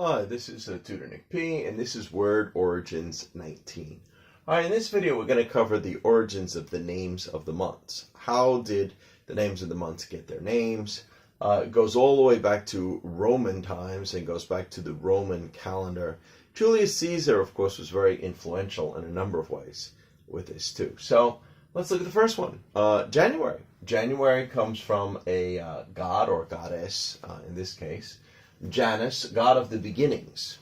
Hi, this is Tutor Nick P, and this is Word Origins 19. Alright, in this video we're going to cover the origins of the names of the months. How did the names of the months get their names? It goes all the way back to Roman times and goes back to the Roman calendar. Julius Caesar, of course, was very influential in a number of ways with this too. So let's look at the first one. January. January comes from a god or goddess, in this case. Janus, god of the beginnings.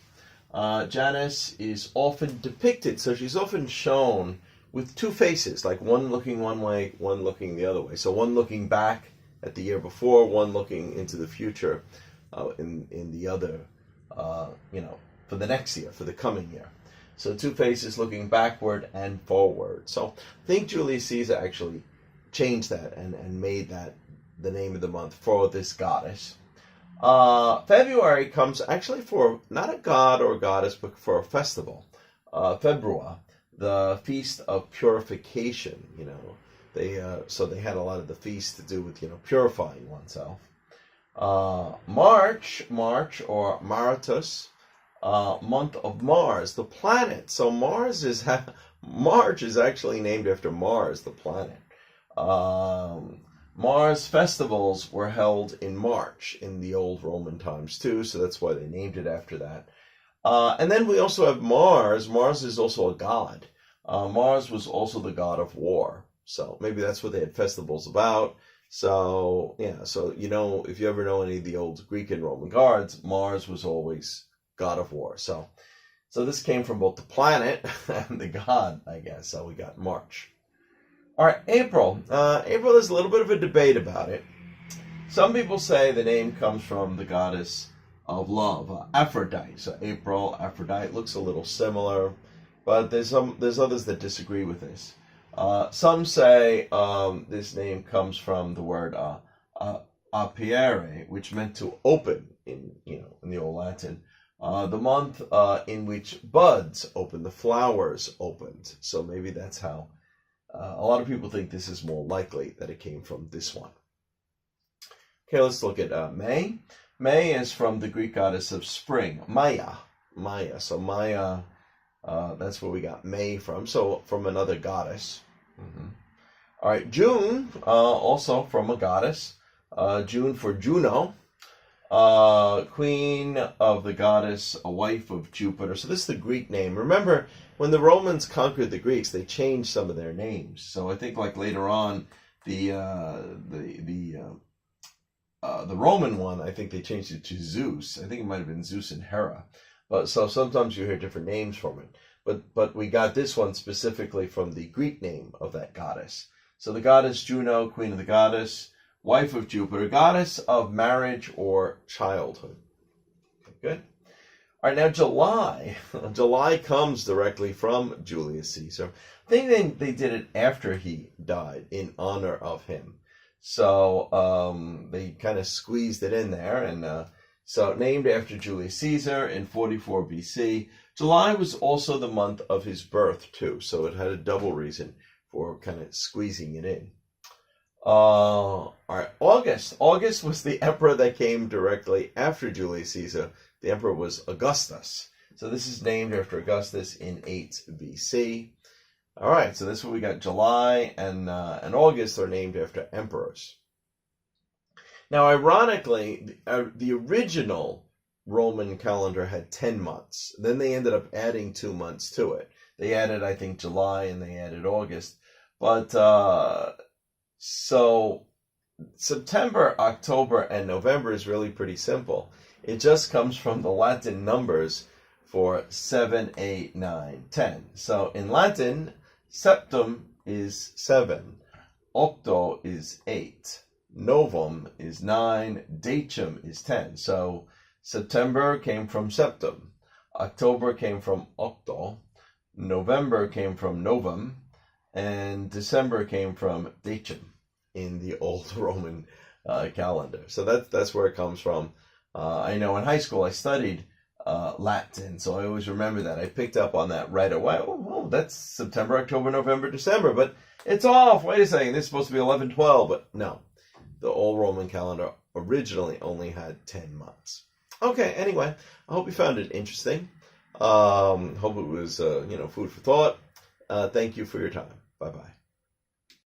Janus is often depicted, so she's often shown with two faces, like one looking one way, one looking the other way. So one looking back at the year before, one looking into the future in the other, for the next year, for the coming year. So two faces looking backward and forward. So I think Julius Caesar actually changed that and made that the name of the month for this goddess. February comes actually for not a god or a goddess, but for a festival. Februa, the feast of purification. They had a lot of the feast to do with purifying oneself. March or Maratus, month of Mars, the planet. So March is actually named after Mars, the planet. Mars festivals were held in March in the old Roman times too, so that's why they named it after that. And then we also have Mars. Mars is also a god. Mars was also the god of war, so maybe that's what they had festivals about. So yeah, if you ever know any of the old Greek and Roman gods, Mars was always god of war. So this came from both the planet and the god, I guess. So we got March. All right, April. April, there's a little bit of a debate about it. Some people say the name comes from the goddess of love, Aphrodite. So April, Aphrodite looks a little similar, but there's others that disagree with this. Some say this name comes from the word apiere, which meant to open in the old Latin. The month in which buds open, the flowers opened. So maybe that's how. A lot of people think this is more likely that it came from this one. Okay, let's look at May. May is from the Greek goddess of spring, Maya. So Maya, that's where we got May from. So from another goddess. All right, June, also from a goddess. June for Juno, queen of the goddess, a wife of Jupiter. So this is the Greek name. Remember, when the Romans conquered the Greeks, they changed some of their names. So I think like later on, the Roman one, I think they changed it to Zeus. I think it might have been Zeus and Hera. But so sometimes you hear different names from it. But we got this one specifically from the Greek name of that goddess. So the goddess Juno, queen of the goddess, wife of Jupiter, goddess of marriage or childhood. Good. All right, now July. July comes directly from Julius Caesar. I think they did it after he died in honor of him. So they kind of squeezed it in there. And so named after Julius Caesar in 44 BC. July was also the month of his birth too. So it had a double reason for kind of squeezing it in. All right, August. August was the emperor that came directly after Julius Caesar. The emperor was Augustus. So this is named after Augustus in 8 BC. All right, so this is what we got. July and August are named after emperors. Now, ironically, the original Roman calendar had 10 months. Then they ended up adding 2 months to it. They added, I think, July and they added August. But so September, October, and November is really pretty simple. It just comes from the Latin numbers for 7, 8, 9, 10. So in Latin, septum is 7, octo is 8, novum is 9, decem is 10. So September came from septum, October came from octo, November came from novum, and December came from decem in the old Roman calendar. So that's where it comes from. I know in high school I studied Latin, so I always remember that. I picked up on that right away. Oh, that's September, October, November, December, but it's off. Wait a second, this is supposed to be 11, 12, but no. The old Roman calendar originally only had 10 months. Okay, anyway, I hope you found it interesting. Hope it was, food for thought. Thank you for your time. Bye-bye.